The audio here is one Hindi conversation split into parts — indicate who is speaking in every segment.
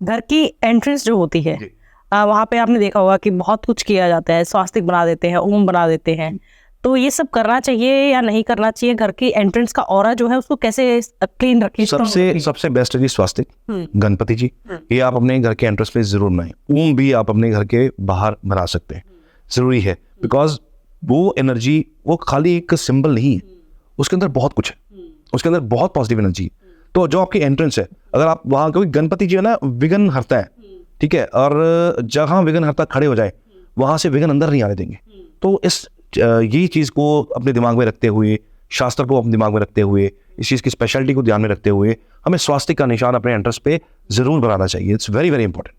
Speaker 1: घर की एंट्रेंस जो होती है वहाँ पे आपने देखा होगा कि बहुत कुछ किया जाता है, स्वास्तिक बना देते हैं, ओम बना देते हैं, तो ये सब करना चाहिए या नहीं करना चाहिए? घर की एंट्रेंस का ऑरा जो है उसको कैसे क्लीन रखें?
Speaker 2: सबसे बेस्ट है जी स्वास्तिक, गणपति जी, ये आप अपने घर के एंट्रेंस पे जरूर बनाएं। ओम भी आप अपने घर के बाहर बना सकते हैं, जरूरी है, बिकॉज वो एनर्जी वो खाली एक सिंबल नहीं है, उसके अंदर बहुत कुछ है, उसके अंदर बहुत पॉजिटिव एनर्जी है। तो जो आपकी एंट्रेंस है, अगर आप वहाँ, क्योंकि गणपति जी है ना विघ्न हरता है, ठीक है, और जहाँ विघ्न हरता खड़े हो जाए वहां से विघ्न अंदर नहीं आने देंगे। तो इस यही चीज को अपने दिमाग में रखते हुए, शास्त्र को अपने दिमाग में रखते हुए, इस चीज की स्पेशलिटी को ध्यान में रखते हुए हमें स्वास्तिक का निशान अपने एंट्रेंस पे जरूर बनाना चाहिए। It's very very important.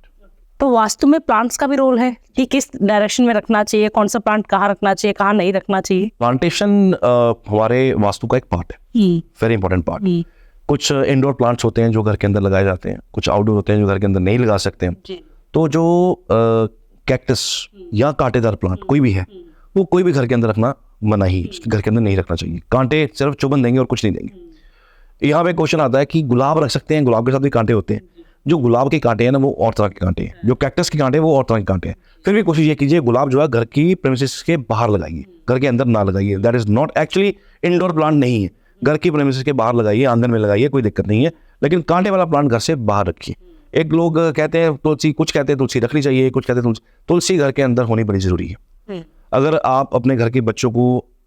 Speaker 1: तो वास्तु में प्लांट्स का भी रोल है कि किस डायरेक्शन में रखना चाहिए, कौन सा प्लांट कहाँ रखना चाहिए, कहाँ नहीं रखना चाहिए?
Speaker 2: प्लांटेशन हमारे वास्तु का एक पार्ट है, वेरी इंपॉर्टेंट पार्ट। कुछ इंडोर प्लांट्स होते हैं जो घर के अंदर लगाए जाते हैं, कुछ आउटडोर होते हैं जो घर के अंदर नहीं लगा सकते हैं। तो जो कैक्टस या कांटेदार प्लांट कोई भी है, वो कोई भी घर के अंदर रखना मना ही, घर के अंदर नहीं रखना चाहिए। कांटे सिर्फ चुभन देंगे और कुछ नहीं देंगे। यहाँ पे क्वेश्चन आता है कि गुलाब रख सकते हैं, गुलाब के साथ भी कांटे होते हैं। जो गुलाब के कांटे हैं ना वो और तरह के कांटे हैं, जो कैक्टस के कांटे हैं वो और तरह के कांटे हैं। फिर भी कोशिश ये कीजिए गुलाब जो है घर की प्रेमिसेस के बाहर लगाइए, घर के अंदर ना लगाइए। That is not actually indoor plant नहीं है, घर की प्रेमिसेस के बाहर लगाइए, आंगन में लगाइए, कोई दिक्कत नहीं है, लेकिन कांटे वाला प्लांट घर से बाहर रखिए। एक लोग कहते हैं तुलसी, कुछ कहते हैं तुलसी रखनी चाहिए, कुछ कहते हैं तुलसी घर के अंदर होनी बड़ी जरूरी है। अगर आप अपने घर के बच्चों को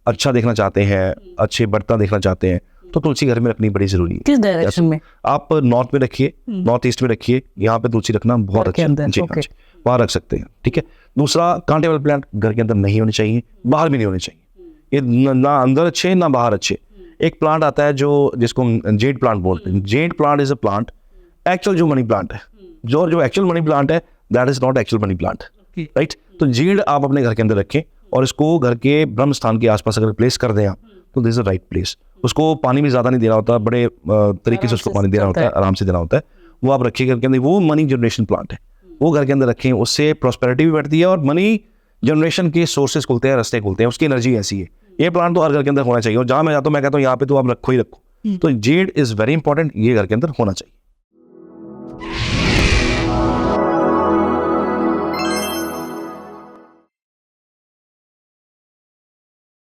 Speaker 2: अच्छा देखना चाहते हैं, अच्छे बढ़ता देखना चाहते हैं, तो तुलसी घर में रखनी बड़ी जरूरी है।
Speaker 1: किस डायरेक्शन में?
Speaker 2: आप नॉर्थ में रखिए, नॉर्थ ईस्ट में रखिए, यहाँ पे तुलसी रखना बहुत अच्छा है जी, वहाँ रख सकते हैं, ठीक है। दूसरा, कांटे वाले प्लांट घर के अंदर नहीं होने चाहिए, बाहर भी नहीं होने चाहिए। ये ना अंदर अच्छे ना बाहर अच्छे। एक प्लांट आता है जो जिसको जेड प्लांट बोलते हैं। Jade plant is a plant, actual जो मनी प्लांट है, जो एक्चुअल मनी प्लांट है, that is not actual money plant, right. तो जेड आप अपने घर के अंदर रखें और इसको घर के ब्रह्म स्थान के आसपास अगर प्लेस कर दें आप, तो this is the right place. उसको पानी भी ज्यादा नहीं देना होता, बड़े तरीके से उसको पानी देना होता है, आराम से देना होता है। वो आप रखिए घर के अंदर, वो मनी जनरेशन प्लांट है, वो घर के अंदर रखें, उससे प्रॉस्पेरिटी भी बढ़ती है और मनी जनरेशन के सोर्सेज खुलते हैं, रास्ते खुलते हैं। उसकी एनर्जी ऐसी है। ये प्लांट तो हर घर के अंदर होना चाहिए, और जहाँ मैं जाता हूँ मैं कहता हूँ यहाँ पे तो आप रखो ही रखो। तो जेड इज वेरी इंपॉर्टेंट, ये घर के अंदर होना चाहिए।